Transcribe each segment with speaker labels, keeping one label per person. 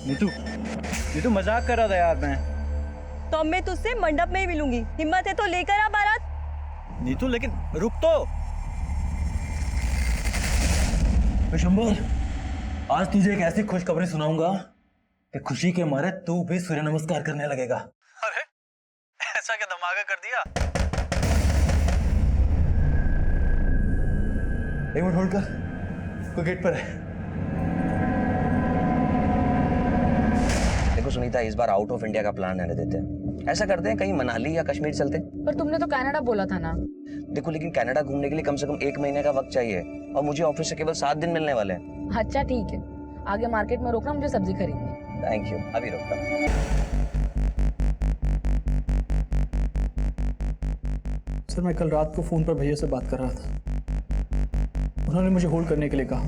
Speaker 1: नीतू, नीतू मजाक कर रहा था यार मैं।
Speaker 2: तो अब मैं तुझसे मंडप में ही मिलूंगी। हिम्मत है तो लेकर आ बारात।
Speaker 1: नीतू लेकिन रुक तो। विशंबर, आज तुझे एक ऐसी खुशखबरी सुनाऊंगा कि खुशी के मारे तू भी सूर्य नमस्कार करने लगेगा। अरे ऐसा क्या धमाका कर दिया? एक मिनट होल्ड कर, कोई गेट पर है।
Speaker 3: देखो सुनीता, इस बार आउट ऑफ इंडिया का प्लान रहने देते हैं। ऐसा करते हैं कहीं मनाली या कश्मीर चलते हैं।
Speaker 4: पर तुमने तो कनाडा बोला था ना।
Speaker 3: देखो लेकिन कनाडा घूमने के लिए कम से कम 1 महीने का वक्त चाहिए और मुझे ऑफिस से केवल 7 दिन मिलने वाले हैं।
Speaker 4: अच्छा ठीक है, आगे मार्केट में रोकना, मुझे सब्जी खरीदनी।
Speaker 3: थैंक यू, अभी रोकता हूं।
Speaker 5: सर मैं कल रात को फोन पर भैया से बात कर रहा था। उन्होंने मुझे होल्ड करने के लिए कहा।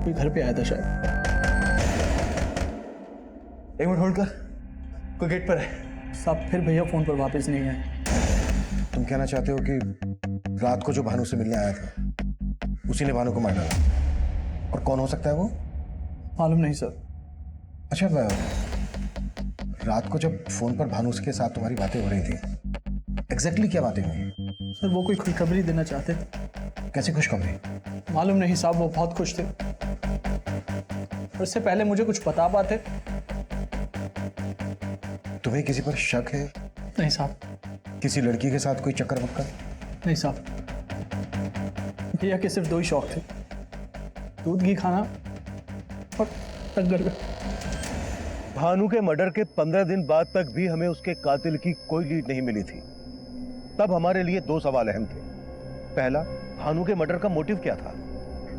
Speaker 5: कोई घर पे आया था शायद।
Speaker 1: एक मिनट होल्ड कर, कोई गेट पर है।
Speaker 5: साहब फिर भैया फोन पर वापस नहीं आए।
Speaker 6: तुम कहना चाहते हो कि रात को जो भानु से मिलने आया था उसी ने भानु को मार डाला? और कौन हो सकता है वो?
Speaker 5: मालूम नहीं सर।
Speaker 6: अच्छा, रात को जब फोन पर भानु के साथ तुम्हारी बातें हो रही थी, एग्जैक्टली क्या बातें हुई?
Speaker 5: सर वो कोई खुशखबरी देना चाहते थे।
Speaker 6: कैसी खुशखबरी?
Speaker 5: मालूम नहीं साहब, वो बहुत खुश थे। उससे पहले मुझे कुछ बता पाते।
Speaker 6: तुम्हें किसी पर शक है?
Speaker 5: नहीं साहब।
Speaker 6: किसी लड़की के साथ कोई चक्कर वक्कर?
Speaker 5: नहीं साहब, भैया के सिर्फ 2 ही शौक थे, दूध घी खाना और टक्कर का।
Speaker 7: भानु के मर्डर के 15 दिन बाद तक भी हमें उसके कातिल की कोई लीड नहीं मिली थी। तब हमारे लिए 2 सवाल अहम थे। पहला, भानु के मर्डर का मोटिव क्या था,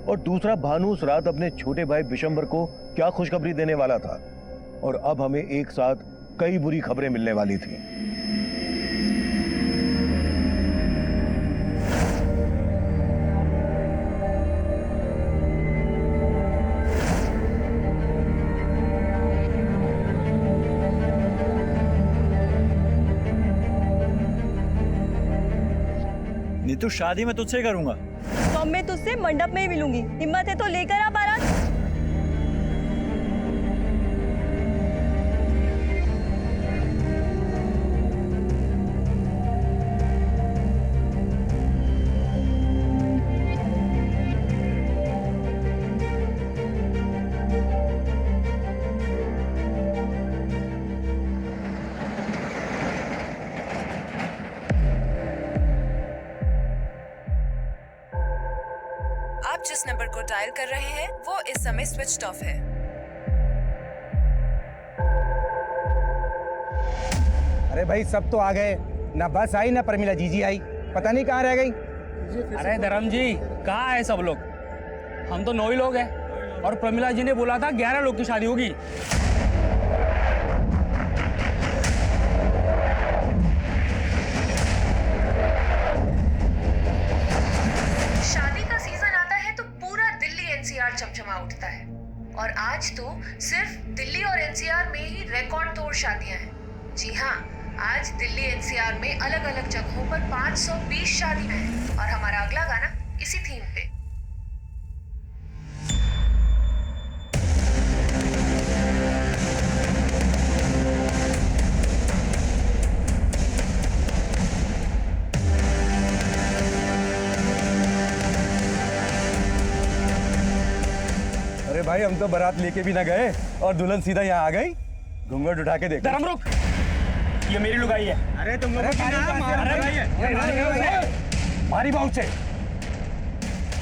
Speaker 7: और दूसरा, भानु उस रात अपने छोटे भाई विशंबर को क्या खुशखबरी देने वाला था। और अब हमें एक साथ कई बुरी खबरें मिलने वाली थी।
Speaker 1: नीतू शादी मैं तुझसे करूंगा।
Speaker 2: तो अब मैं तुझसे मंडप में ही मिलूंगी। हिम्मत है तो लेकर आ बारात।
Speaker 8: आप जिस नंबर को डायल कर रहे हैं वो इस समय स्विच्ड ऑफ है।
Speaker 9: अरे भाई सब तो आ गए, ना बस आई ना प्रमिला जीजी आई, पता नहीं कहाँ रह गई।
Speaker 10: अरे धर्म जी, कहाँ है सब लोग? हम तो 9 ही लोग हैं और प्रमिला जी ने बोला था 11 लोग की शादी होगी।
Speaker 8: शादी का सीजन आता है तो पूरा दिल्ली एनसीआर चमचमा उठता है, और आज तो सिर्फ दिल्ली और एनसीआर में ही रिकॉर्ड तोड़ शादियां हैं। जी हाँ, आज दिल्ली एनसीआर में अलग अलग जगहों पर 520 शादियां हैं, और हमारा अगला गाना इसी थीम पे।
Speaker 7: अरे भाई, हम तो बारात लेके भी ना गए और दुल्हन सीधा यहाँ आ गई। घूंघट उठा के देख।
Speaker 10: धर्म रुक, ये मेरी लुगाई है।
Speaker 9: अरे तुम लोग
Speaker 7: मारी बहुत से।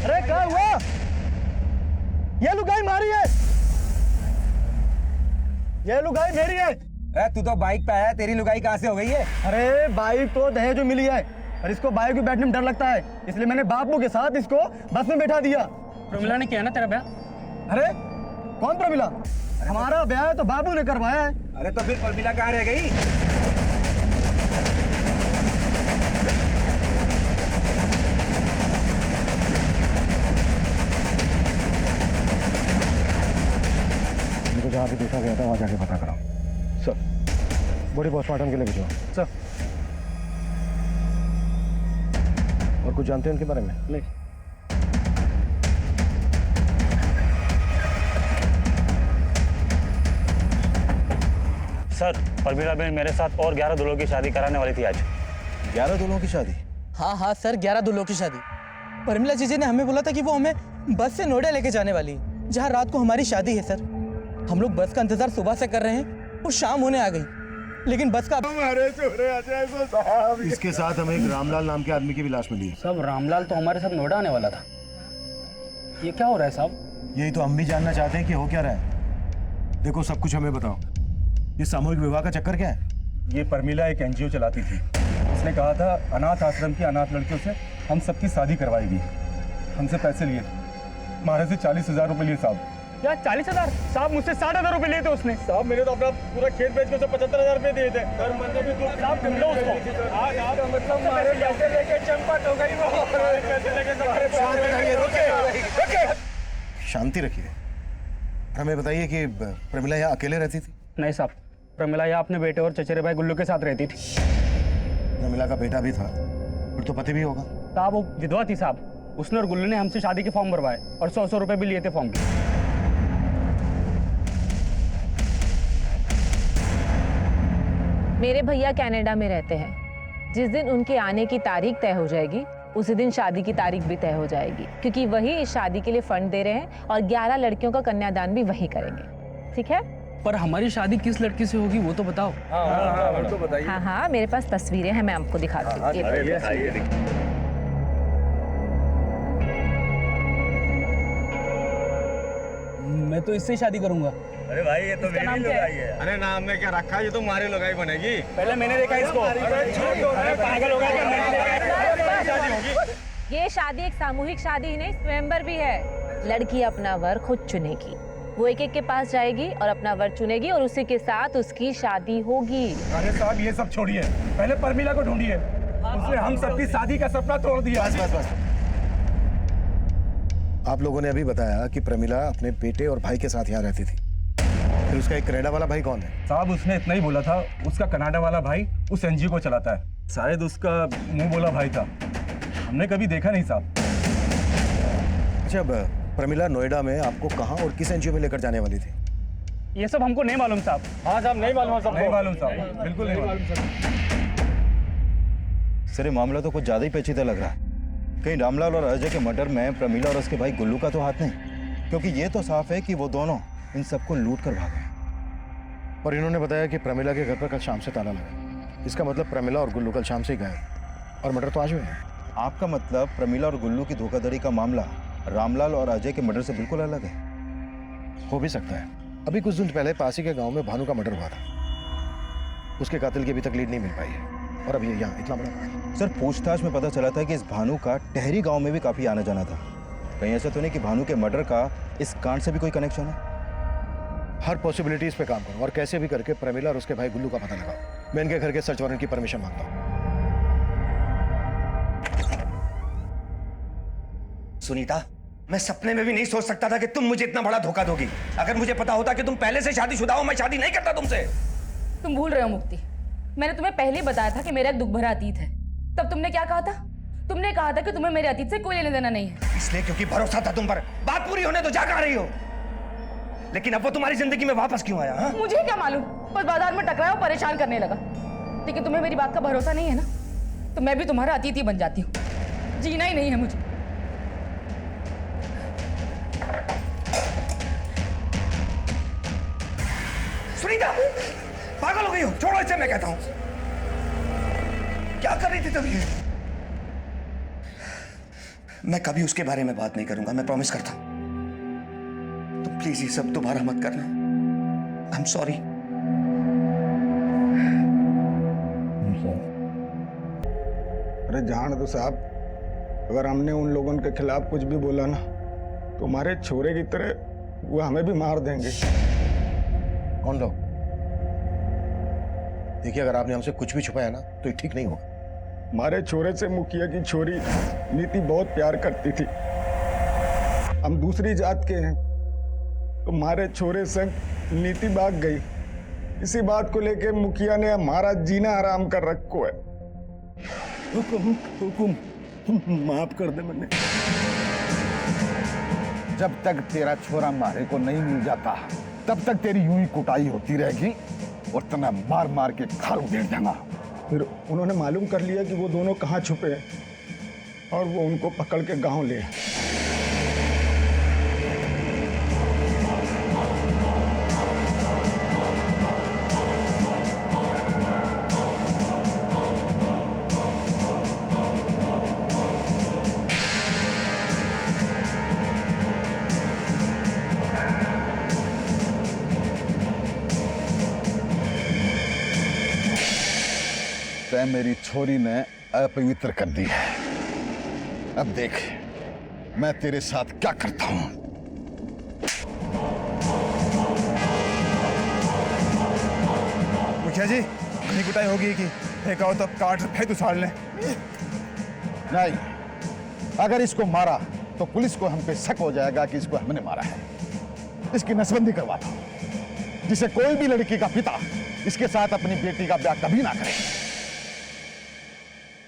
Speaker 7: अरे क्या हुआ? ये लुगाई मारी है। ये लुगाई मेरी है।
Speaker 9: अरे तू तो बाइक पे आया, तेरी लुगाई कहाँ से हो गई है?
Speaker 7: अरे बाइक तो दहेज में मिली है, और इसको बाइक में बैठने में डर लगता है, इसलिए मैंने बापू के साथ इसको बस में बैठा दिया।
Speaker 10: प्रमिला ने किया ना तेरा ब्याह?
Speaker 7: अरे कौन प्रमिला? हमारा ब्याह तो बाबू ने करवाया है।
Speaker 9: अरे तो फिर प्रमिला कहाँ रह गई?
Speaker 6: मुझे जहाँ भी देखा गया था वहाँ जाके पता कराओ। सर, बॉडी पोस्टमार्टम के लिए भिजवाओ।
Speaker 7: सर,
Speaker 6: और कुछ जानते हैं उनके बारे में?
Speaker 7: नहीं।
Speaker 10: सर परमीला बहन मेरे साथ और 11 दूल्हों की शादी कराने वाली थी आज।
Speaker 7: 11 दूल्हों की शादी?
Speaker 5: हाँ हाँ सर, 11 दूल्हों की शादी। परमिला जीजी ने हमें बोला था कि वो हमें बस से नोएडा लेके जाने वाली है, जहाँ रात को हमारी शादी है सर। हम लोग बस का इंतजार सुबह से कर रहे हैं और शाम होने आ गई, लेकिन बस का
Speaker 6: इसके साथ हमें एक रामलाल नाम के आदमी की भी लाश मिली है।
Speaker 10: साहब रामलाल तो हमारे साथ नोएडा आने वाला था। ये क्या हो रहा है साहब?
Speaker 6: यही तो हम भी जानना चाहते हैं कि हो क्या रहा है। देखो सब कुछ हमें बताओ, ये सामूहिक विवाह का चक्कर क्या है?
Speaker 9: ये परमिला एक एनजीओ चलाती थी। उसने कहा था अनाथ आश्रम की अनाथ लड़कियों से हम सबकी शादी करवाएगी। हमसे पैसे लिए, हमारे से 40,000 रुपए लिए साहब।
Speaker 10: क्या 40,000? साहब मुझसे 60,000 रुपए लिए थे उसने।
Speaker 9: साहब मैंने तो अपना पूरा खेत बेच के उसे 75,000 रुपए दिए थे। सर मैंने भी तो साहब ढूंढो उसको। आज आप मतलब हमारे पैसे लेके चंपट हो गई वो। हमारे पैसे लेके
Speaker 6: शांति रखिए। हमें बताइए कि प्रमिला यहाँ अकेले रहती थी?
Speaker 10: नहीं साहब, प्रमिला यहाँ अपने बेटे और चचेरे भाई गुल्लू के साथ रहती थी।
Speaker 6: प्रमिला का बेटा भी था, फिर तो पति भी होगा।
Speaker 10: साहब वो विधवा थी साहब। उसने और गुल्लू ने हमसे शादी के फॉर्म भरवाए और 100 रुपए भी लिए थे फॉर्म के।
Speaker 4: मेरे भैया कनाडा में रहते हैं। जिस दिन उनके आने की तारीख तय हो जाएगी उसी दिन शादी की तारीख भी तय हो जाएगी, क्योंकि वही इस शादी के लिए फंड दे रहे हैं और 11 लड़कियों का कन्यादान भी वही करेंगे। ठीक है?
Speaker 10: पर हमारी शादी किस लड़की से होगी वो तो बताओ।
Speaker 4: हाँ हाँ, मेरे पास तस्वीरें हैं, मैं आपको दिखाती हूँ।
Speaker 10: मैं तो इससे शादी करूंगा।
Speaker 9: अरे भाई ये तो मेरी लुगाई है। अरे नाम में क्या रखा, ये तो हमारी लुगाई बनेगी।
Speaker 10: पहले मैंने देखा इसको। पागल हो गया।
Speaker 4: ये शादी एक सामूहिक शादी ही नहीं, स्वयंवर भी है। लड़की अपना वर खुद चुनेगी, वो एक एक के पास जाएगी और अपना वर चुनेगी और उसी के साथ उसकी शादी होगी।
Speaker 9: अरे साहब ये सब छोड़िए, पहले परमिला को ढूंढिए। उसने हम सबकी शादी का सपना तोड़ दिया।
Speaker 6: बस बस बस। आप लोगों ने अभी बताया कि प्रमिला अपने बेटे और भाई के साथ यहाँ रहती थी, फिर उसका एक कनाडा वाला भाई कौन है?
Speaker 9: साहब उसने इतना ही बोला था, उसका कनाडा वाला भाई उस एनजीओ को चलाता है। शायद उसका मुंह बोला भाई था, हमने कभी देखा नहीं साहब।
Speaker 6: अच्छा, प्रमिला नोएडा में आपको कहाँ और किस एनजीओ में लेकर जाने वाली थी?
Speaker 10: ये सब हमको नहीं मालूम साहब।
Speaker 9: हाँ साहब नहीं मालूम साहब, नहीं मालूम साहब, बिल्कुल नहीं मालूम साहब।
Speaker 11: सर ये मामला तो कुछ ज्यादा ही पेचीदा लग रहा है। कहीं रामलाल और अजय के मर्डर में प्रमिला और उसके भाई गुल्लू का तो हाथ नहीं, क्योंकि ये तो साफ है कि वो दोनों इन सबको लूट कर भागे।
Speaker 6: और इन्होंने बताया कि प्रमिला के घर पर कल शाम से ताला लगा। इसका मतलब प्रमिला और गुल्लू कल शाम से ही गए और मर्डर तो आज हुए हैं।
Speaker 11: आपका मतलब प्रमिला और गुल्लू की धोखाधड़ी का मामला रामलाल और अजय के मर्डर से बिल्कुल अलग है?
Speaker 6: हो भी सकता है। अभी कुछ दिन पहले पासी के गांव में भानु का मर्डर हुआ था, उसके कातिल की अभी तक लीड नहीं मिल पाई है और अब ये यहाँ इतना बड़ा।
Speaker 11: सर पूछताछ में पता चला था कि इस भानु का टहरी गांव में भी काफी आना जाना था। कहीं ऐसा तो नहीं कि भानु के मर्डर का इस कांड से भी कोई कनेक्शन है?
Speaker 6: हर पॉसिबिलिटीज पे काम करो और कैसे भी करके प्रमिला और उसके भाई गुल्लू का पता लगाओ। मैं इनके घर के सर्च वारंट की परमिशन मांगता हूँ।
Speaker 3: सुनीता, मैं सपने में भी नहीं सोच सकता था कि तुम मुझे इतना बड़ा धोखा दोगी। अगर मुझे पता होता कि तुम पहले से शादीशुदा हो, मैं शादी नहीं करता तुमसे।
Speaker 4: तुम भूल रहे हो मुक्ति, मैंने तुम्हें पहले ही बताया था कि मेरा एक दुख भरा अतीत है। तब तुमने क्या कहा था? तुमने कहा था कि तुम्हें मेरे अतीत से कोई लेना देना नहीं है।
Speaker 3: इसलिए क्योंकि भरोसा था तुम पर। बात पूरी होने तो जा कहां रही हो? लेकिन अब वो तुम्हारी जिंदगी में वापस क्यों आया? हा?
Speaker 4: मुझे क्या मालूम, बस बाजार में टकराया और परेशान करने लगा। लेकिन तुम्हें मेरी बात का भरोसा नहीं है ना, तो मैं भी तुम्हारा अतीत ही बन जाती हूँ। जीना ही नहीं है मुझे।
Speaker 3: सुनीता, पागल हो गई हो? छोड़ो इसे, मैं कहता हूं। क्या कर रही थी तुम? मैं कभी उसके बारे में बात नहीं करूंगा, मैं प्रॉमिस करता हूं। तुम प्लीज ये सब दोबारा मत करना। I am sorry.
Speaker 9: अरे जान दो साहब, अगर हमने उन लोगों के खिलाफ कुछ भी बोला ना तो हमारे छोरे की तरह वो हमें भी मार देंगे।
Speaker 6: कौन लोग? देखिए, अगर आपने हमसे कुछ भी छुपाया ना तो ये ठीक नहीं होगा।
Speaker 9: हमारे छोरे से मुखिया की छोरी नीति बहुत प्यार करती थी। हम दूसरी जात के हैं तो हमारे छोरे संग नीति भाग गई। इसी बात को लेकर मुखिया ने हमारा जीना हराम कर रखो है। हुकुम माफ कर दे मैंने।
Speaker 12: जब तक तेरा छोरा मारे को नहीं मिल जाता तब तक तेरी यूं ही कुटाई होती रहेगी। और तना मार मार के खाल उधेड़ देंगे।
Speaker 9: फिर उन्होंने मालूम कर लिया कि वो दोनों कहाँ छुपे हैं और वो उनको पकड़ के गांव ले आए।
Speaker 12: तै मेरी छोरी ने अपवित्र कर दी है। अब देख मैं तेरे साथ क्या करता हूं।
Speaker 11: मुखिया जी कहीं कुटाई होगी कि फेंका हो तब काट फेंक उछाड़ लें।
Speaker 12: नहीं, अगर इसको मारा तो पुलिस को हम पे शक हो जाएगा कि इसको हमने मारा है। इसकी नसबंदी करवाता हूं, जिसे कोई भी लड़की का पिता इसके साथ अपनी बेटी का ब्याह कभी ना करे।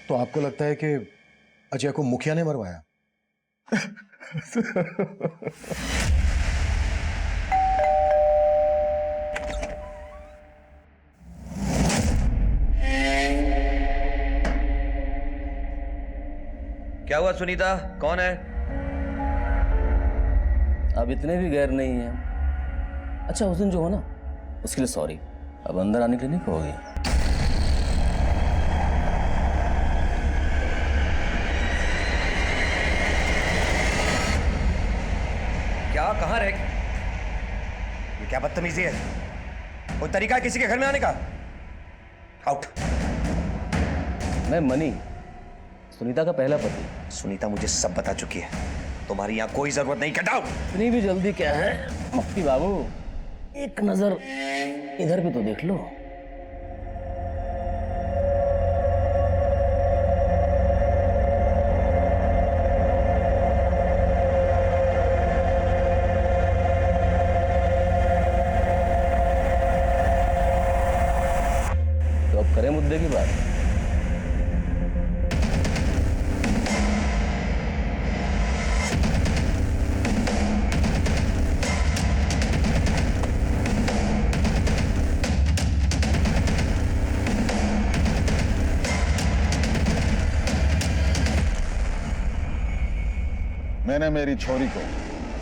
Speaker 6: तो आपको लगता है कि अजय को मुखिया ने मरवाया?
Speaker 13: क्या हुआ सुनीता, कौन है?
Speaker 14: अब इतने भी गैर नहीं है। अच्छा उस दिन जो हो ना उसके लिए सॉरी, अब अंदर आने के लिए नहीं कहोगे?
Speaker 13: क्या, कहाँ रह?
Speaker 3: ये क्या बदतमीजी है? कोई तरीका है किसी के घर में आने का? आउट।
Speaker 14: मैं मनी, सुनीता का पहला पति।
Speaker 3: सुनीता मुझे सब बता चुकी है, तुम्हारी यहाँ कोई जरूरत नहीं। Get out.
Speaker 14: इतनी भी जल्दी क्या है मुफ्ती बाबू, एक नजर इधर भी तो देख लो। तो अब करें मुद्दे की बात।
Speaker 12: मैंने मेरी छोरी को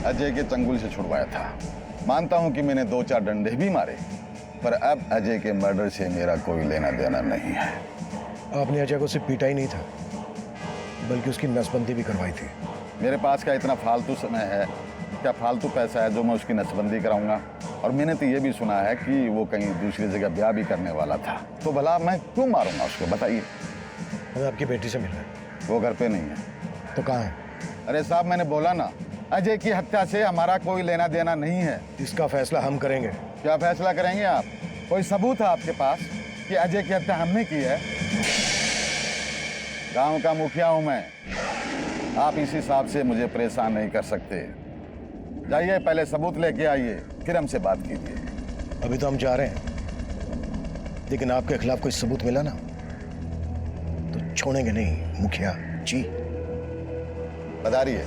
Speaker 12: अजय के चंगुल से छुड़वाया था। मानता हूं कि मैंने 2-4 डंडे भी मारे, पर अब अजय के मर्डर से मेरा कोई लेना देना नहीं है।
Speaker 6: आपने अजय को सिर्फ पीटा ही नहीं था, बल्कि उसकी नसबंदी भी करवाई थी।
Speaker 12: मेरे पास क्या इतना फालतू समय है, क्या फालतू पैसा है जो मैं उसकी नसबंदी कराऊंगा? और मैंने तो ये भी सुना है कि वो कहीं दूसरी जगह ब्याह भी करने वाला था। तो भला मैं क्यों मारूंगा उसको, बताइए?
Speaker 6: हमें आपकी बेटी से मिलना है।
Speaker 12: वो घर पे नहीं है।
Speaker 6: तो कहाँ है?
Speaker 12: अरे साहब मैंने बोला ना, अजय की हत्या से हमारा कोई लेना देना नहीं है।
Speaker 6: इसका फैसला हम करेंगे।
Speaker 12: क्या फैसला करेंगे आप? कोई सबूत है आपके पास कि अजय की हत्या हमने की है? गांव का मुखिया हूं मैं, आप इस हिसाब से मुझे परेशान नहीं कर सकते। जाइए पहले सबूत लेके आइए, फिर हमसे बात कीजिए।
Speaker 6: अभी तो हम जा रहे हैं, लेकिन आपके खिलाफ कोई सबूत मिला ना तो छोड़ेंगे नहीं मुखिया जी।
Speaker 12: बताइए।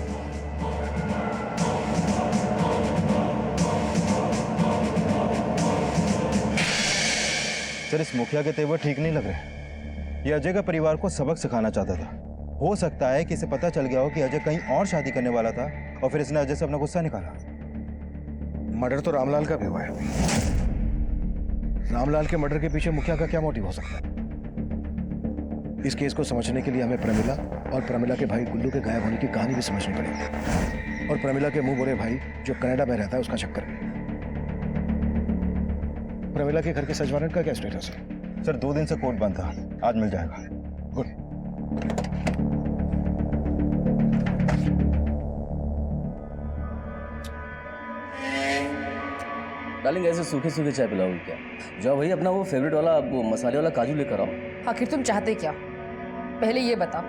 Speaker 11: सर इस मुखिया के तेवर ठीक नहीं लग रहे। ये अजय का परिवार को सबक सिखाना चाहता था। हो सकता है कि इसे पता चल गया हो कि अजय कहीं और शादी करने वाला था और फिर इसने अजय से अपना गुस्सा निकाला।
Speaker 6: मर्डर तो रामलाल का भी हुआ है। रामलाल के मर्डर के पीछे मुखिया का क्या मोटिव हो सकता है? इस केस को समझने के लिए हमें प्रमिला और प्रमिला के भाई गुल्लू के गायब होने की कहानी भी समझनी पड़ेगी, और प्रमिला के मुंह बोले भाई जो कनाडा में रहता है उसका चक्कर भी। प्रमिला के घर के सर्च वारंट का क्या स्टेटस है?
Speaker 11: सर 2 दिन से कोर्ट बंद था, आज मिल जाएगा।
Speaker 6: गुड।
Speaker 14: डार्लिंग ऐसे सूखे सूखे चाय पिलाओगी क्या? जाओ भाई अपना वो फेवरेट वाला वो मसाले वाला काजू लेकर आओ।
Speaker 15: आखिर तुम चाहते क्या, पहले ये बता।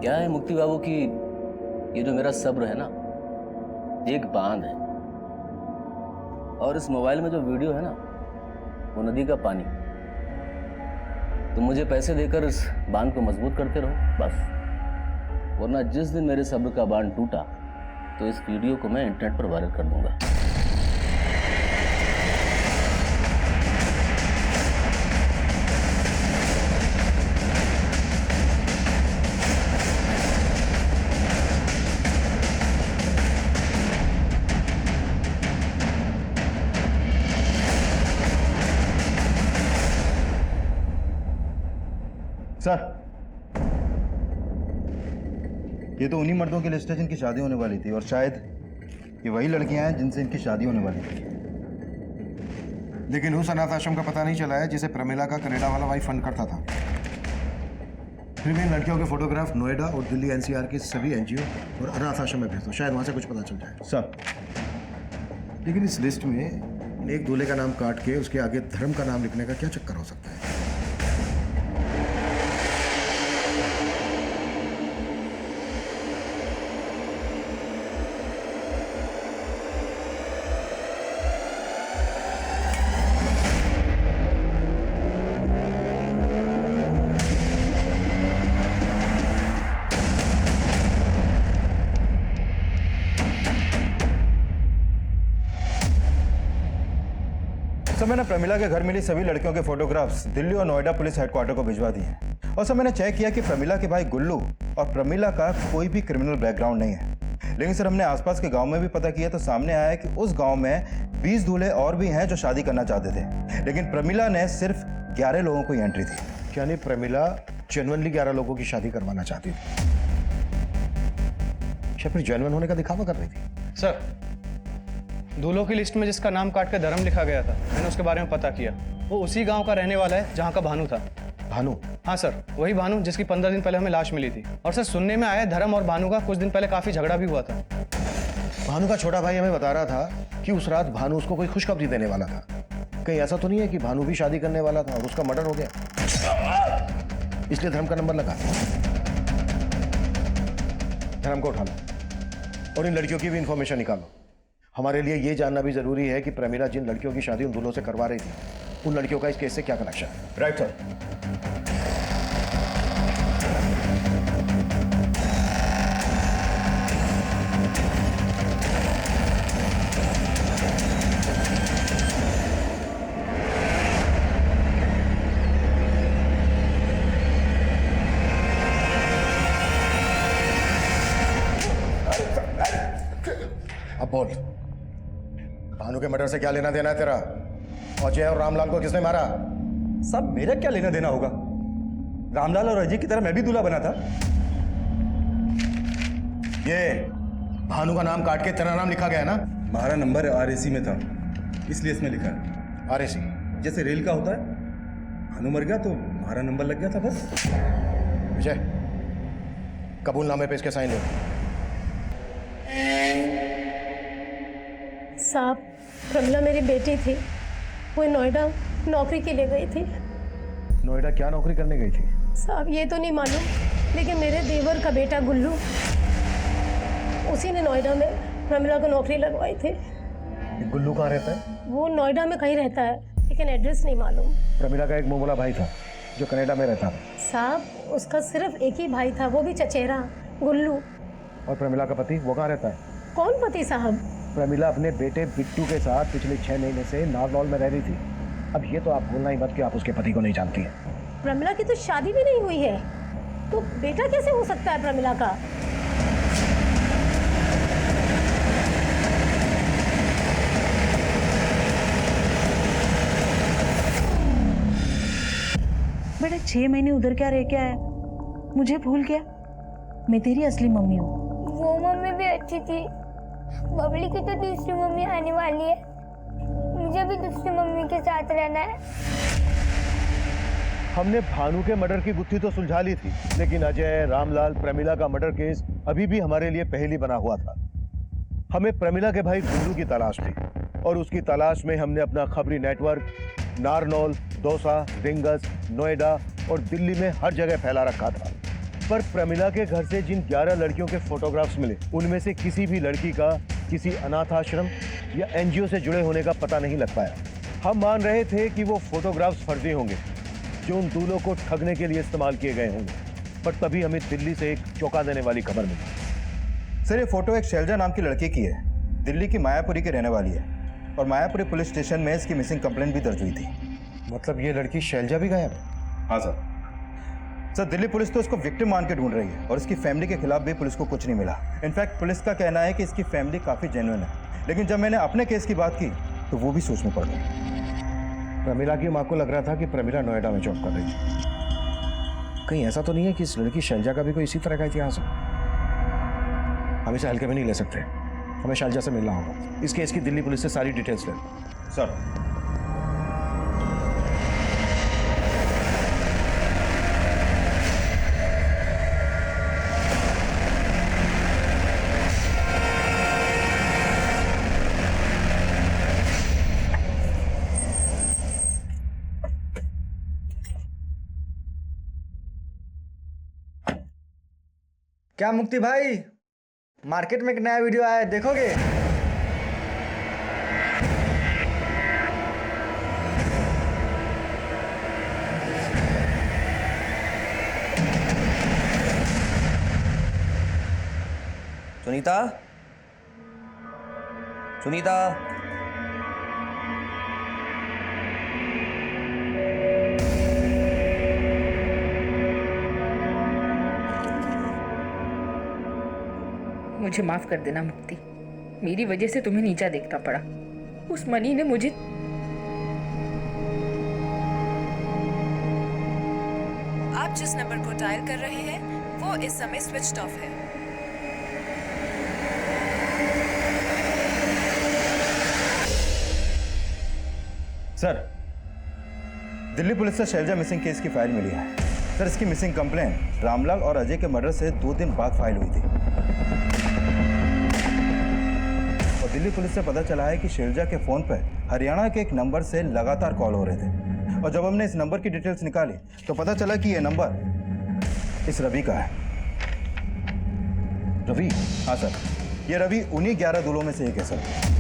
Speaker 14: क्या है मुक्ति बाबू की ये जो मेरा सब्र है ना, एक बांध है, और इस मोबाइल में जो वीडियो है ना वो नदी का पानी। तुम मुझे पैसे देकर इस बांध को मजबूत करते रहो बस। वरना जिस दिन मेरे सब्र का बांध टूटा तो इस वीडियो को मैं इंटरनेट पर वायरल कर दूंगा।
Speaker 11: सर, ये तो उन्हीं मर्दों की लिस्ट है जिनकी शादी होने वाली थी, और शायद ये वही लड़कियां हैं जिनसे इनकी शादी होने वाली थी।
Speaker 6: लेकिन उस अनाथ आश्रम का पता नहीं चला है जिसे प्रमिला का कनाडा वाला भाई फंड करता था। फिर भी इन लड़कियों के फोटोग्राफ नोएडा और दिल्ली एनसीआर के सभी एनजीओ और अनाथ आश्रम में भेज दो, शायद वहां से कुछ पता चल जाए।
Speaker 11: सर,
Speaker 6: लेकिन इस लिस्ट में एक दूल्हे का नाम काट के उसके आगे धर्म का नाम लिखने का क्या चक्कर हो सकता है?
Speaker 11: सर, मैंने प्रमिला के घर मिली सभी लड़कियों के फोटोग्राफ्स दिल्ली और नोएडा पुलिस हेडक्वार्टर को भिजवा दिए हैं। और सर, मैंने चेक किया कि प्रमिला के भाई गुल्लू और प्रमिला का कोई भी क्रिमिनल बैकग्राउंड नहीं है। लेकिन सर, हमने आसपास के गांव में भी पता किया तो सामने आया कि उस गांव में 20 दूल्हे और भी हैं जो शादी करना चाहते थे, लेकिन प्रमिला ने सिर्फ 11 लोगों को ही एंट्री थी।
Speaker 6: यानी प्रमिला जेन्युइनली 11 लोगों की शादी करवाना चाहती थी, या फिर जेन्युइन होने का दिखावा कर रही थी?
Speaker 5: सर, दूल्हों की लिस्ट में जिसका नाम काट कर धर्म लिखा गया था, मैंने उसके बारे में पता किया। वो उसी गांव का रहने वाला है जहां का भानु था।
Speaker 6: भानु?
Speaker 5: हाँ सर, वही भानु जिसकी 15 दिन पहले हमें लाश मिली थी। और सर, सुनने में आया धर्म और भानु का कुछ दिन पहले काफी झगड़ा भी हुआ था।
Speaker 6: भानु का छोटा भाई हमें बता रहा था कि उस रात भानु उसको कोई खुशखबरी देने वाला था। कहीं ऐसा तो नहीं है कि भानु भी शादी करने वाला था और उसका मर्डर हो गया, इसलिए धर्म का नंबर लगा? धर्म को उठा लो और इन लड़कियों की भी इंफॉर्मेशन निकालो। हमारे लिए ये जानना भी जरूरी है कि प्रमिला जिन लड़कियों की शादी उन दूल्हों से करवा रही थी, उन लड़कियों का इस केस से क्या कनेक्शन है।
Speaker 11: Right sir.
Speaker 6: अब बोल, भानु के मर्डर से क्या लेना देना है तेरा? अजय और रामलाल को किसने मारा?
Speaker 1: सब मेरा क्या लेना देना होगा? रामलाल और अजय की तरह मैं भी दूल्हा बना था।
Speaker 6: ये भानु का नाम काट के तेरा नाम लिखा गया है ना?
Speaker 1: हमारा नंबर आरएसी में था, इसलिए इसमें लिखा है।
Speaker 6: आरएसी
Speaker 1: जैसे रेल का होता है, भानु मर गया तो हमारा नंबर लग गया था बस।
Speaker 6: विजय, कबूलनामे पे इसके साइन ले।
Speaker 16: साहब, प्रमिला मेरी बेटी थी, वो नोएडा नौकरी के लिए गई थी।
Speaker 6: नोएडा क्या नौकरी करने गई थी?
Speaker 16: साहब, ये तो नहीं मालूम, लेकिन मेरे देवर का बेटा गुल्लू, उसी ने नोएडा में प्रमिला को नौकरी लगवाई थी।
Speaker 6: गुल्लू कहाँ रहता है?
Speaker 16: वो नोएडा में कहीं रहता है, लेकिन एड्रेस नहीं मालूम।
Speaker 6: प्रमिला का एक मुंह भाई था जो कनाडा में रहता था।
Speaker 16: साहब, उसका सिर्फ एक ही भाई था, वो भी चचेरा, गुल्लू।
Speaker 6: और प्रमिला का पति वो कहाँ रहता है?
Speaker 16: कौन पति साहब?
Speaker 6: प्रमिला अपने बेटे बिट्टू के साथ पिछले 6 महीने से नारनौल में रह रही थी। अब ये तो आप भूलना ही मत कि आप उसके पति को नहीं जानती हैं।
Speaker 16: प्रमिला की तो शादी भी नहीं हुई है, तो बेटा कैसे हो सकता है प्रमिला का?
Speaker 17: बेटा 6 महीने उधर क्या रह के आया? मुझे भूल गया? मैं तेरी असली मम्मी हूँ।
Speaker 18: वो मम्मी भी अच्छी थी। बबली की तो दूसरी मम्मी आने वाली है, मुझे भी दूसरी मम्मी के साथ रहना है।
Speaker 7: हमने भानु के मर्डर की गुत्थी तो सुलझा ली थी, लेकिन अजय, रामलाल, प्रमिला का मर्डर केस अभी भी हमारे लिए पहेली बना हुआ था। हमें प्रमिला के भाई गुल्लू की तलाश थी और उसकी तलाश में हमने अपना खबरी नेटवर्क नारनौल, दौसा, डिंगस, नोएडा और दिल्ली में हर जगह फैला रखा था। पर प्रमिला के घर से जिन 11 लड़कियों के फोटोग्राफ्स मिले, उनमें से किसी भी लड़की का किसी अनाथ आश्रम या एनजीओ से जुड़े होने का पता नहीं लग पाया। हम मान रहे थे कि वो फोटोग्राफ्स फर्जी होंगे जो उन दूल्हों को ठगने के लिए इस्तेमाल किए गए होंगे। पर तभी हमें दिल्ली से एक चौंका देने वाली खबर मिली।
Speaker 11: सर, ये फोटो एक शैलजा नाम की लड़की की है, दिल्ली की मायापुरी की रहने वाली है, और मायापुरी पुलिस स्टेशन में इसकी मिसिंग कंप्लेंट भी दर्ज हुई थी।
Speaker 6: मतलब ये लड़की शैलजा भी गायब?
Speaker 11: हाँ सर। सर, दिल्ली पुलिस तो उसको विक्टिम मान के ढूंढ रही है और इसकी फैमिली के खिलाफ भी पुलिस को कुछ नहीं मिला। इनफैक्ट पुलिस का कहना है कि इसकी फैमिली काफी जेन्युइन है, लेकिन जब मैंने अपने केस की बात की तो वो भी सोच में पड़ गई।
Speaker 6: प्रमिला की माँ को लग रहा था कि प्रमिला नोएडा में जॉब कर रही थी। कहीं ऐसा तो नहीं है कि इस लड़की शैलजा का भी कोई इसी तरह का इतिहास हो? हम इसे हल्के में नहीं ले सकते, हमें शैलजा से मिलना होगा। इस केस की दिल्ली पुलिस से सारी डिटेल्स ले।
Speaker 11: सर,
Speaker 5: क्या मुक्ति भाई, मार्केट में एक नया वीडियो आया है, देखोगे?
Speaker 13: सुनीता, सुनीता,
Speaker 15: मुझे माफ कर देना मुक्ति, मेरी वजह से तुम्हें नीचा देखना पड़ा। उस मनी ने मुझे
Speaker 19: आप जिस नंबर को डायल कर रहे हैं वो इस समय स्विच्ड ऑफ है।
Speaker 11: सर, दिल्ली पुलिस से शैलजा मिसिंग केस की फाइल मिली है। सर, इसकी मिसिंग कंप्लेंट रामलाल और अजय के मर्डर से 2 दिन बाद फाइल हुई थी। और दिल्ली पुलिस से पता चला है कि शैलजा के फोन पर हरियाणा के एक नंबर से लगातार कॉल हो रहे थे, और जब हमने इस नंबर की डिटेल्स निकाली तो पता चला कि यह नंबर इस रवि का है।
Speaker 6: रवि?
Speaker 11: हाँ सर, ये रवि उन्हीं 11 दूल्हों में से एक है सर।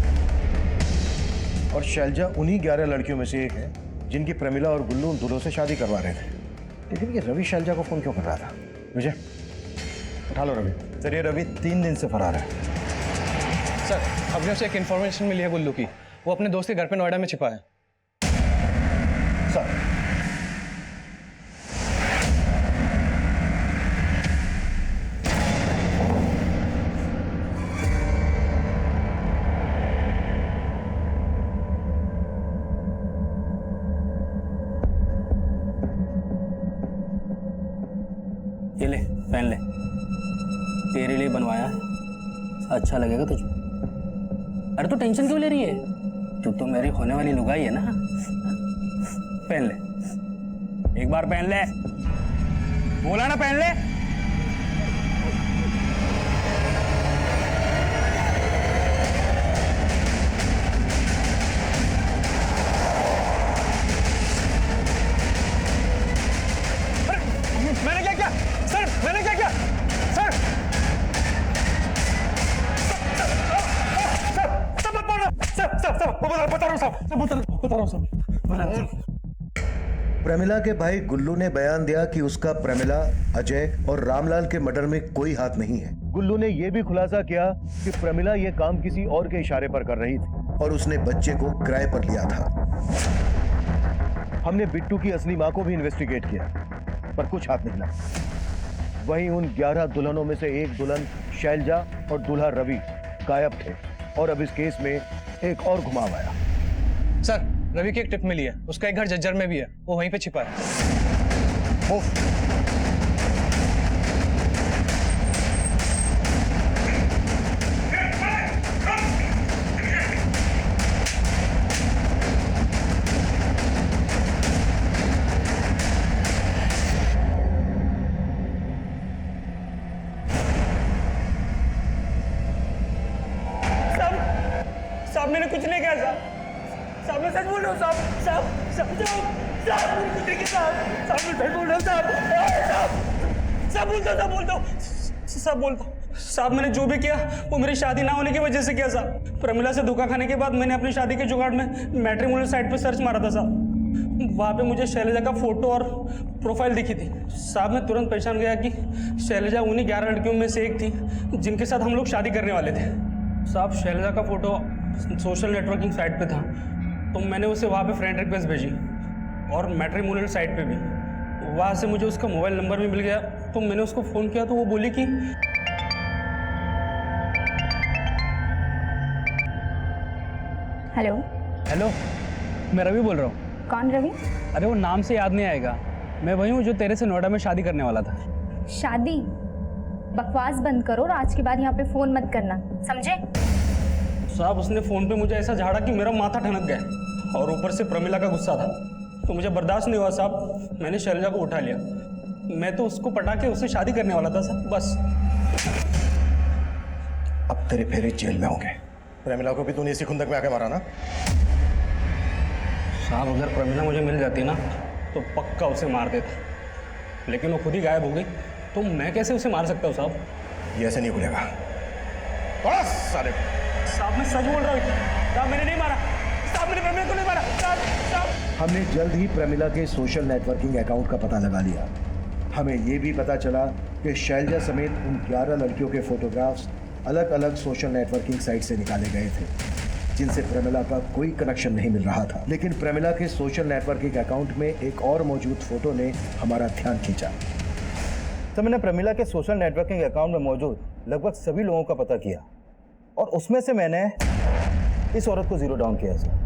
Speaker 6: और शैलजा उन्हीं 11 लड़कियों में से एक है जिनकी प्रमिला और गुल्लू उन दूल्हों से शादी करवा रहे थे। लेकिन ये रवि शैलजा को फोन क्यों कर रहा था? विजय, उठा लो रवि।
Speaker 11: सर, ये रवि 3 दिन से फरार है।
Speaker 5: सर, अभी उसे एक इन्फॉर्मेशन मिली है गुल्लू की, वो अपने दोस्त के घर पे नोएडा में छिपा है।
Speaker 6: सर,
Speaker 14: ये ले, पहन ले, तेरे लिए बनवाया है, अच्छा लगेगा तुझे। अरे तू टेंशन क्यों ले रही है? तू तो मेरी होने वाली लुगाई है ना। पहन ले,
Speaker 10: एक बार पहन ले, बोला ना पहन ले। मैंने क्या किया सर? मैंने क्या किया सर?
Speaker 6: प्रमिला के भाई गुल्लू ने बयान दिया कि उसका प्रमिला, अजय और रामलाल के मर्डर में कोई हाथ नहीं है।
Speaker 7: गुल्लू ने यह भी खुलासा किया कि प्रमिला यह काम किसी और के इशारे पर कर रही थी
Speaker 6: और उसने बच्चे को किराए पर लिया था।
Speaker 7: हमने बिट्टू की असली मां को भी इन्वेस्टिगेट किया, पर कुछ हाथ नहीं लगा। वहीं उन 11 दुल्हनों में से एक दुल्हन शैलजा और दूल्हा रवि गायब थे, और अब इस केस में एक और घुमाव आया।
Speaker 5: सर, रवि की एक टिप मिली है, उसका एक घर जज्जर में भी है, वो वहीं पे छिपा है।
Speaker 10: साहब, मैंने कुछ नहीं किया साहब। साहब, मैं सच बोल रहा हूँ साहब। साहब, साहब, साहब, मैंने कुछ नहीं किया साहब। साहब, मैं सच बोल रहा हूँ साहब। साहब, बोलता हूँ साहब, बोलता हूँ साहब। मैंने जो भी किया वो मेरी शादी ना होने की वजह से किया साहब। प्रमिला से धोखा खाने के बाद मैंने अपनी शादी के जुगाड़ में मैट्रिमोनियल साइट पर सर्च मारा था साहब।
Speaker 14: वहाँ पे मुझे शैलजा का फोटो और प्रोफाइल दिखी थी। साहब मैं तुरंत पहचान गया कि शैलजा उन्हीं 11 लड़कियों में से एक थी जिनके साथ हम लोग शादी करने वाले थे। साहब शैलजा का फोटो सोशल नेटवर्किंग साइट पे था, तो मैंने उसे वहाँ पे फ्रेंड रिक्वेस्ट भेजी और मैट्रिमोनियल साइट पे भी। वहाँ से मुझे उसका मोबाइल नंबर भी मिल गया, तो मैंने उसको फ़ोन किया तो वो बोली कि
Speaker 20: हेलो।
Speaker 14: हेलो, मैं रवि बोल रहा हूँ।
Speaker 20: कौन रवि?
Speaker 14: अरे वो नाम से याद नहीं आएगा, मैं वही हूँ जो तेरे से नोएडा में शादी करने वाला था।
Speaker 20: शादी? बकवास बंद करो और आज के बाद यहाँ पे फोन मत करना, समझे?
Speaker 14: साहब उसने फ़ोन पे मुझे ऐसा झाड़ा कि मेरा माथा ठनक गया, और ऊपर से प्रमिला का गुस्सा था, तो मुझे बर्दाश्त नहीं हुआ साहब। मैंने शैलजा को उठा लिया। मैं तो उसको पटा के उससे शादी करने वाला था सर, बस।
Speaker 6: अब तेरे फेरे जेल में होंगे। प्रेमिला को भी तूने इसी खुंदक में आके मारा ना?
Speaker 14: साहब अगर प्रमिला मुझे मिल जाती ना तो पक्का उसे मार देता, लेकिन वो खुद ही गायब हो गई, तो मैं कैसे उसे मार सकता हूँ साहब?
Speaker 6: ये ऐसे नहीं खुलेगा। बस साले।
Speaker 14: साहब मैं सच बोल रहा हूँ, साहब मैंने नहीं मारा, साहब मैंने प्रमिला को नहीं मारा, साहब।
Speaker 6: हमने जल्द ही प्रमिला के सोशल नेटवर्किंग अकाउंट का पता लगा लिया। हमें ये भी पता चला कि शैलजा समेत उन 11 लड़कियों के फोटोग्राफ्स अलग अलग सोशल नेटवर्किंग साइट से निकाले गए थे, जिनसे प्रमिला का कोई कनेक्शन नहीं मिल रहा था। लेकिन प्रमिला के सोशल नेटवर्किंग अकाउंट में एक और मौजूद फोटो ने हमारा ध्यान खींचा।
Speaker 11: तो मैंने प्रमिला के सोशल नेटवर्किंग अकाउंट में मौजूद लगभग सभी लोगों का पता किया, और उसमें से मैंने इस औरत को जीरो डाउन किया सर।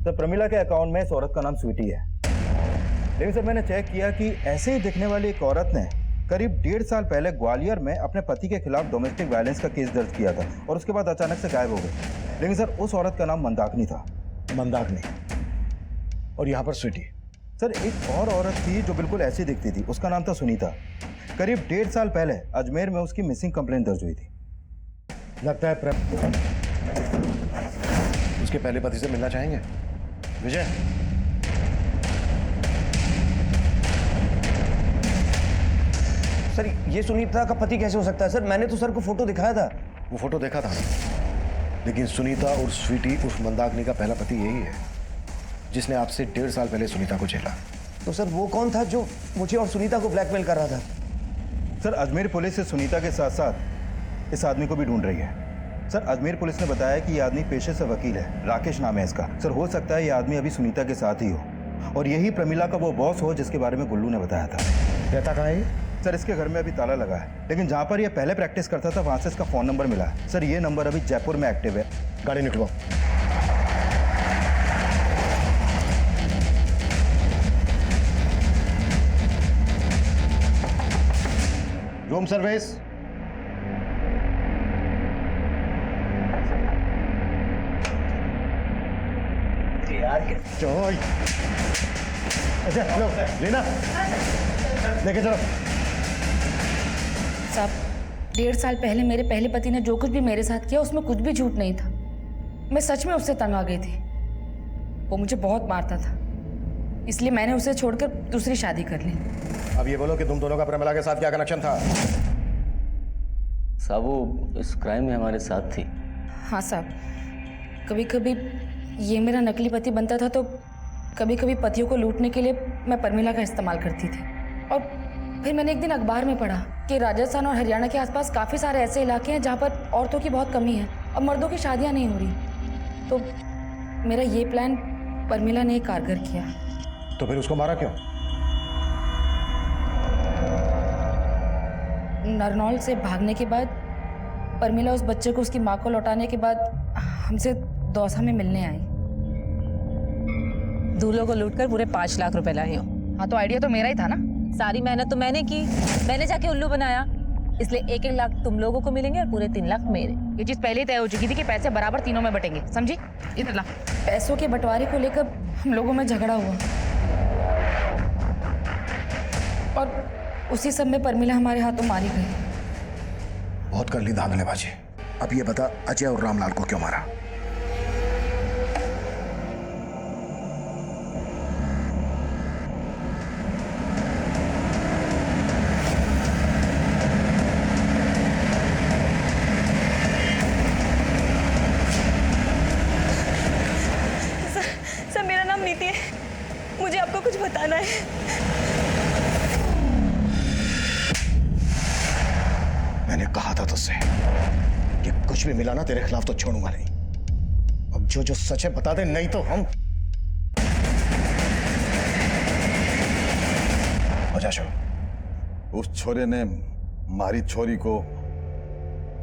Speaker 11: तो प्रमिला के अकाउंट में इस औरत का नाम स्वीटी है, लेकिन सर मैंने चेक किया कि ऐसे ही दिखने वाली एक औरत ने करीब 1.5 साल पहले ग्वालियर में अपने पति के खिलाफ डोमेस्टिक वायलेंस का केस दर्ज किया था, और उसके बाद अचानक से गायब हो गई। लेकिन सर उस औरत का नाम मंदाकिनी था।
Speaker 6: मंदाकिनी? और यहाँ पर स्वीटी?
Speaker 11: सर एक और औरत थी जो बिल्कुल ऐसी दिखती थी, उसका नाम था सुनीता। करीब 1.5 साल पहले अजमेर में उसकी मिसिंग कंप्लेंट दर्ज हुई थी।
Speaker 6: लगता है उसके पहले पति से मिलना चाहेंगे। विजय,
Speaker 13: सर ये सुनीता का पति कैसे हो सकता है सर? मैंने तो सर को फोटो दिखाया था।
Speaker 6: वो फोटो देखा था, लेकिन सुनीता और स्वीटी उस मंदाकिनी का पहला पति यही है जिसने आपसे 1.5 साल पहले सुनीता को झेला।
Speaker 13: तो सर वो कौन था जो मुझे और सुनीता को ब्लैकमेल कर रहा था?
Speaker 11: सर अजमेर पुलिस से सुनीता के साथ साथ इस आदमी को भी ढूंढ रही है। सर अजमेर पुलिस ने बताया कि यह आदमी पेशे से वकील है, राकेश नाम है इसका। सर हो सकता है यह आदमी अभी सुनीता के साथ ही हो, और यही प्रमिला का वो बॉस हो जिसके बारे में गुल्लू ने बताया था।
Speaker 6: रहता कहाँ है?
Speaker 11: सर इसके घर में अभी ताला लगा है, लेकिन जहाँ पर यह पहले प्रैक्टिस करता था वहाँ से इसका फ़ोन नंबर मिला है। सर ये नंबर अभी जयपुर में एक्टिव है।
Speaker 6: गाड़ी निकलवाओ। Room service. चलो अच्छा लो लेना, लेके चलो।
Speaker 15: साहब 1.5 साल पहले मेरे पहले पति ने जो कुछ भी मेरे साथ किया उसमें कुछ भी झूठ नहीं था। मैं सच में उससे तंग आ गई थी। वो मुझे बहुत मारता था, इसलिए मैंने उसे छोड़कर दूसरी शादी कर ली।
Speaker 6: अब ये बोलो कि तुम दोनों का प्रमिला के साथ क्या कनेक्शन था?
Speaker 21: साहब वो इस क्राइम में हमारे साथ थी।
Speaker 15: हाँ साहब, कभी कभी ये मेरा नकली पति बनता था, तो कभी कभी पतियों को लूटने के लिए मैं प्रमिला का इस्तेमाल करती थी। और फिर मैंने एक दिन अखबार में पढ़ा कि राजस्थान और हरियाणा के आसपास काफ़ी सारे ऐसे इलाके हैं जहाँ पर औरतों की बहुत कमी है और मर्दों की शादियाँ नहीं हो रही। तो मेरा ये प्लान प्रमिला ने कारगर किया।
Speaker 6: तो फिर उसको मारा क्यों?
Speaker 15: नरनौल से भागने के बाद प्रमिला उस बच्चे को उसकी माँ को लौटाने के बाद हमसे दौसा में मिलने आई।
Speaker 4: दूल्हों को लूटकर पूरे 5 लाख रुपए लाई हो।
Speaker 15: हाँ तो आइडिया तो मेरा ही था ना।
Speaker 4: सारी मेहनत तो मैंने की, मैंने जाके उल्लू बनाया, इसलिए 1-1 लाख तुम लोगों को मिलेंगे और पूरे 3 लाख मेरे।
Speaker 15: ये चीज पहले ही तय हो चुकी थी कि पैसे बराबर तीनों में बटेंगे, समझी? इधर ला। पैसों के बंटवारे को लेकर हम लोगों में झगड़ा हुआ और उसी सब में प्रमिला हमारे हाथों मारी गई।
Speaker 6: बहुत कर ली धांधलेबाजी। अब ये बता अजय और रामलाल को क्यों मारा?
Speaker 12: कुछ भी मिला ना तेरे खिलाफ तो छोड़ूंगा नहीं। अब जो जो सच है बता दे, नहीं तो हम
Speaker 6: अजाशो,
Speaker 12: उस छोरे ने मारी छोरी को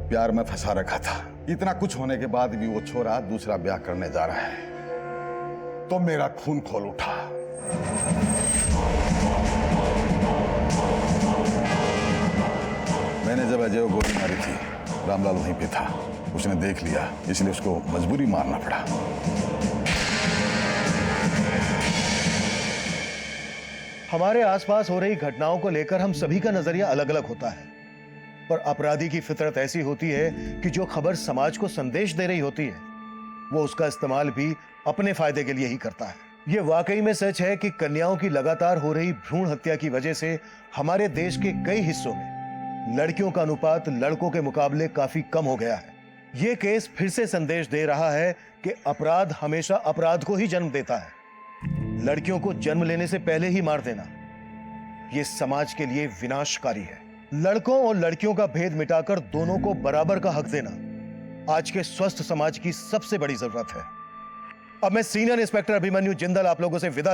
Speaker 12: प्यार में फंसा रखा था। इतना कुछ होने के बाद भी वो छोरा दूसरा ब्याह करने जा रहा है तो मेरा खून खोल उठा। मैंने जब अजय को गोली मारी थी, रामलाल वहीं पे था। उसने देख लिया, इसलिए उसको मजबूरी मारना पड़ा।
Speaker 7: हमारे आसपास हो रही घटनाओं को लेकर हम सभी का नजरिया अलग अलग होता है, पर अपराधी की फितरत ऐसी होती है कि जो खबर समाज को संदेश दे रही होती है वो उसका इस्तेमाल भी अपने फायदे के लिए ही करता है। ये वाकई में सच है कि कन्याओं की लगातार हो रही भ्रूण हत्या की वजह से हमारे देश के कई हिस्सों में लड़कियों का अनुपात लड़कों के मुकाबले काफी कम हो गया है। ये केस फिर से संदेश दे रहा है कि अपराध हमेशा अपराध को ही जन्म देता है। लड़कियों को जन्म लेने से पहले ही मार देना यह समाज के लिए विनाशकारी है। लड़कों और लड़कियों का भेद मिटाकर दोनों को बराबर का हक देना आज के स्वस्थ समाज की सबसे बड़ी जरूरत है। अब मैं सीनियर इंस्पेक्टर अभिमन्यु जिंदल आप लोगों से विदा